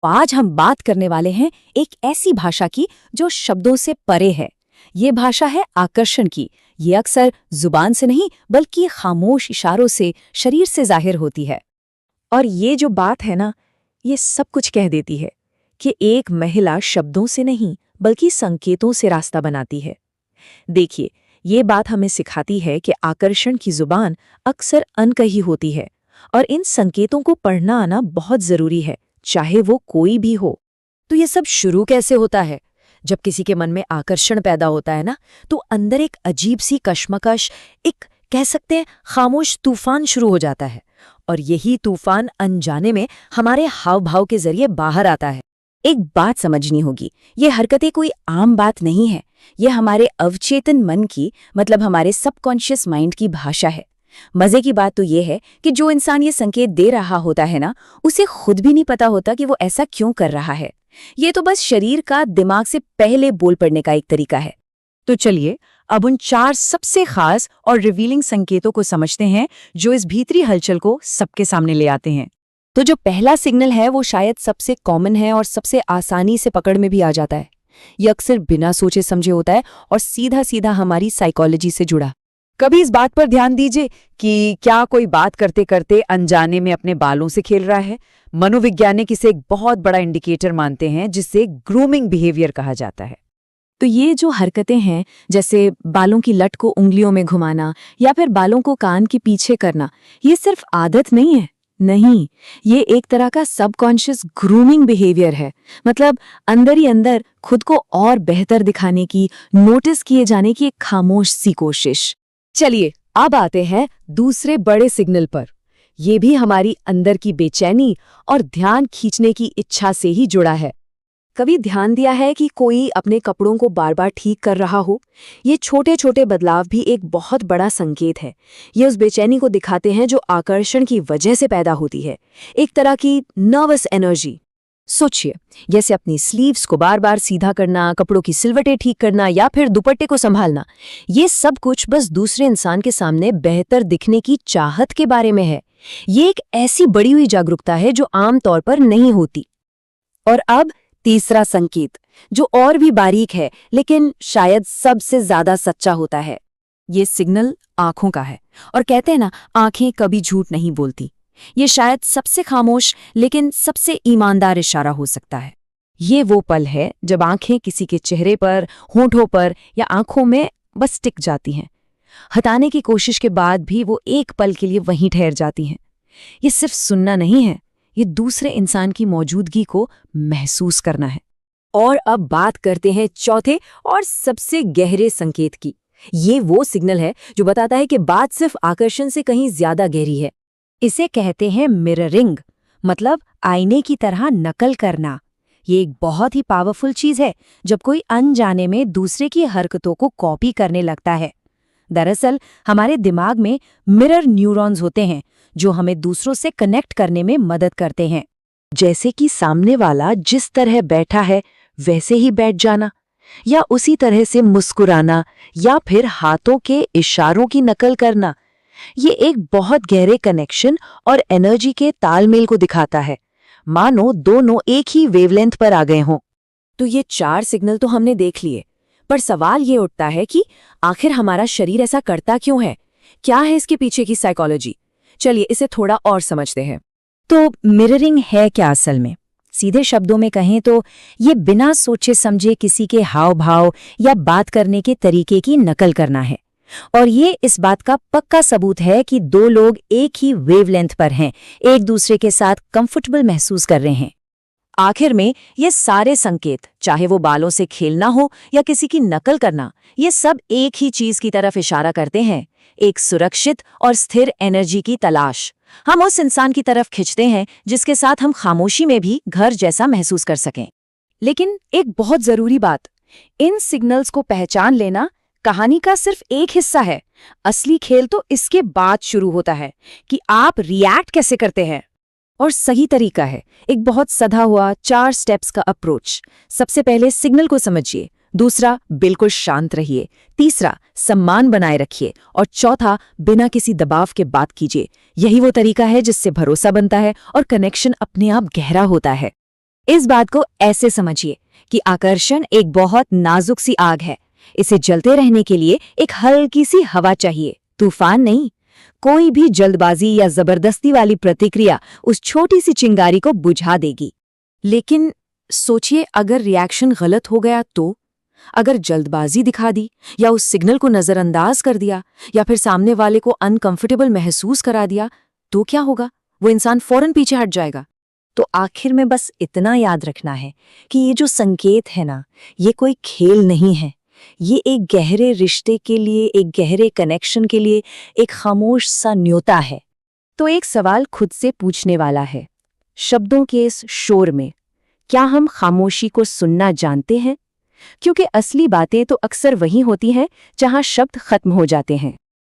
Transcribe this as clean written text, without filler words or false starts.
आज हम बात करने वाले हैं एक ऐसी भाषा की जो शब्दों से परे है। ये भाषा है आकर्षण की। ये अक्सर जुबान से नहीं बल्कि खामोश इशारों से, शरीर से जाहिर होती है। और ये जो बात है ना, ये सब कुछ कह देती है कि एक महिला शब्दों से नहीं बल्कि संकेतों से रास्ता बनाती है। देखिए, ये बात हमें सिखाती है कि आकर्षण की जुबान अक्सर अनकही होती है और इन संकेतों को पढ़ना आना बहुत जरूरी है, चाहे वो कोई भी हो। तो ये सब शुरू कैसे होता है? जब किसी के मन में आकर्षण पैदा होता है ना, तो अंदर एक अजीब सी कश्मकश, एक कह सकते हैं खामोश तूफान शुरू हो जाता है। और यही तूफान अनजाने में हमारे हाव भाव के जरिए बाहर आता है। एक बात समझनी होगी, ये हरकतें कोई आम बात नहीं है। ये हमारे अवचेतन मन की, मतलब हमारे सबकॉन्शियस माइंड की भाषा है। मजे की बात तो ये है कि जो इंसान ये संकेत दे रहा होता है ना, उसे खुद भी नहीं पता होता कि वो ऐसा क्यों कर रहा है। ये तो बस शरीर का दिमाग से पहले बोल पड़ने का एक तरीका है। तो चलिए अब उन 4 सबसे खास और रिवीलिंग संकेतों को समझते हैं जो इस भीतरी हलचल को सबके सामने ले आते हैं। तो जो पहला सिग्नल है वो शायद सबसे कॉमन है और सबसे आसानी से पकड़ में भी आ जाता है। ये अक्सर बिना सोचे समझे होता है और सीधा सीधा हमारी साइकोलॉजी से जुड़ा। कभी इस बात पर ध्यान दीजिए कि क्या कोई बात करते करते अनजाने में अपने बालों से खेल रहा है। मनोवैज्ञानिक इसे एक बहुत बड़ा इंडिकेटर मानते हैं, जिसे ग्रूमिंग बिहेवियर कहा जाता है। तो ये जो हरकतें हैं, जैसे बालों की लट को उंगलियों में घुमाना या फिर बालों को कान के पीछे करना, ये सिर्फ आदत नहीं है। नहीं, ये एक तरह का सबकॉन्शियस ग्रूमिंग बिहेवियर है। मतलब अंदर ही अंदर खुद को और बेहतर दिखाने की, नोटिस किए जाने की एक खामोश सी कोशिश। चलिए अब आते हैं दूसरे बड़े सिग्नल पर। ये भी हमारी अंदर की बेचैनी और ध्यान खींचने की इच्छा से ही जुड़ा है। कभी ध्यान दिया है कि कोई अपने कपड़ों को बार बार ठीक कर रहा हो? ये छोटे छोटे बदलाव भी एक बहुत बड़ा संकेत है। ये उस बेचैनी को दिखाते हैं जो आकर्षण की वजह से पैदा होती है, एक तरह की नर्वस एनर्जी। सोचिए, जैसे अपनी स्लीव्स को बार बार सीधा करना, कपड़ों की सिलवटें ठीक करना या फिर दुपट्टे को संभालना। ये सब कुछ बस दूसरे इंसान के सामने बेहतर दिखने की चाहत के बारे में है। ये एक ऐसी बड़ी हुई जागरूकता है जो आमतौर पर नहीं होती। और अब तीसरा संकेत, जो और भी बारीक है लेकिन शायद सबसे ज्यादा सच्चा होता है। ये सिग्नल आंखों का है। और कहते हैं ना, आंखें कभी झूठ नहीं बोलती। ये शायद सबसे खामोश लेकिन सबसे ईमानदार इशारा हो सकता है। ये वो पल है जब आंखें किसी के चेहरे पर, होंठों पर या आंखों में बस टिक जाती हैं। हटाने की कोशिश के बाद भी वो एक पल के लिए वहीं ठहर जाती हैं। ये सिर्फ सुनना नहीं है, ये दूसरे इंसान की मौजूदगी को महसूस करना है। और अब बात करते हैं चौथे और सबसे गहरे संकेत की। ये वो सिग्नल है जो बताता है कि बात सिर्फ आकर्षण से कहीं ज्यादा गहरी है। इसे कहते हैं मिररिंग, मतलब आईने की तरह नकल करना। ये एक बहुत ही पावरफुल चीज है जब कोई अनजाने में दूसरे की हरकतों को कॉपी करने लगता है। दरअसल हमारे दिमाग में मिरर न्यूरॉन्स होते हैं जो हमें दूसरों से कनेक्ट करने में मदद करते हैं। जैसे कि सामने वाला जिस तरह बैठा है वैसे ही बैठ जाना, या उसी तरह से मुस्कुराना, या फिर हाथों के इशारों की नकल करना। ये एक बहुत गहरे कनेक्शन और एनर्जी के तालमेल को दिखाता है, मानो दोनों एक ही वेवलेंथ पर आ गए हों। तो ये 4 सिग्नल तो हमने देख लिए, पर सवाल ये उठता है कि आखिर हमारा शरीर ऐसा करता क्यों है? क्या है इसके पीछे की साइकोलॉजी? चलिए इसे थोड़ा और समझते हैं। तो मिररिंग है क्या असल में? सीधे शब्दों में कहें तो ये बिना सोचे समझे किसी के हाव भाव या बात करने के तरीके की नकल करना है। और ये इस बात का पक्का सबूत है कि 2 लोग एक ही वेवलेंथ पर हैं, एक दूसरे के साथ कंफर्टेबल महसूस कर रहे हैं। आखिर में ये सारे संकेत, चाहे वो बालों से खेलना हो या किसी की नकल करना, ये सब एक ही चीज की तरफ इशारा करते हैं, एक सुरक्षित और स्थिर एनर्जी की तलाश। हम उस इंसान की तरफ खिंचते हैं जिसके साथ हम खामोशी में भी घर जैसा महसूस कर सकें। लेकिन एक बहुत जरूरी बात, इन सिग्नल्स को पहचान लेना कहानी का सिर्फ एक हिस्सा है। असली खेल तो इसके बाद शुरू होता है कि आप रिएक्ट कैसे करते हैं। और सही तरीका है एक बहुत सधा हुआ 4 स्टेप्स का अप्रोच। सबसे पहले सिग्नल को समझिए, दूसरा बिल्कुल शांत रहिए, तीसरा सम्मान बनाए रखिए, और चौथा बिना किसी दबाव के बात कीजिए। यही वो तरीका है जिससे भरोसा बनता है और कनेक्शन अपने आप गहरा होता है। इस बात को ऐसे समझिए कि आकर्षण एक बहुत नाजुक सी आग है। इसे जलते रहने के लिए एक हल्की सी हवा चाहिए, तूफान नहीं। कोई भी जल्दबाजी या जबरदस्ती वाली प्रतिक्रिया उस छोटी सी चिंगारी को बुझा देगी। लेकिन सोचिए, अगर रिएक्शन गलत हो गया तो? अगर जल्दबाजी दिखा दी, या उस सिग्नल को नजरअंदाज कर दिया, या फिर सामने वाले को अनकंफर्टेबल महसूस करा दिया, तो क्या होगा? वो इंसान फौरन पीछे हट जाएगा। तो आखिर में बस इतना याद रखना है कि ये जो संकेत है ना, ये कोई खेल नहीं है। ये एक गहरे रिश्ते के लिए, एक गहरे कनेक्शन के लिए एक खामोश सा न्योता है। तो एक सवाल खुद से पूछने वाला है, शब्दों के इस शोर में क्या हम खामोशी को सुनना जानते हैं? क्योंकि असली बातें तो अक्सर वहीं होती हैं जहां शब्द खत्म हो जाते हैं।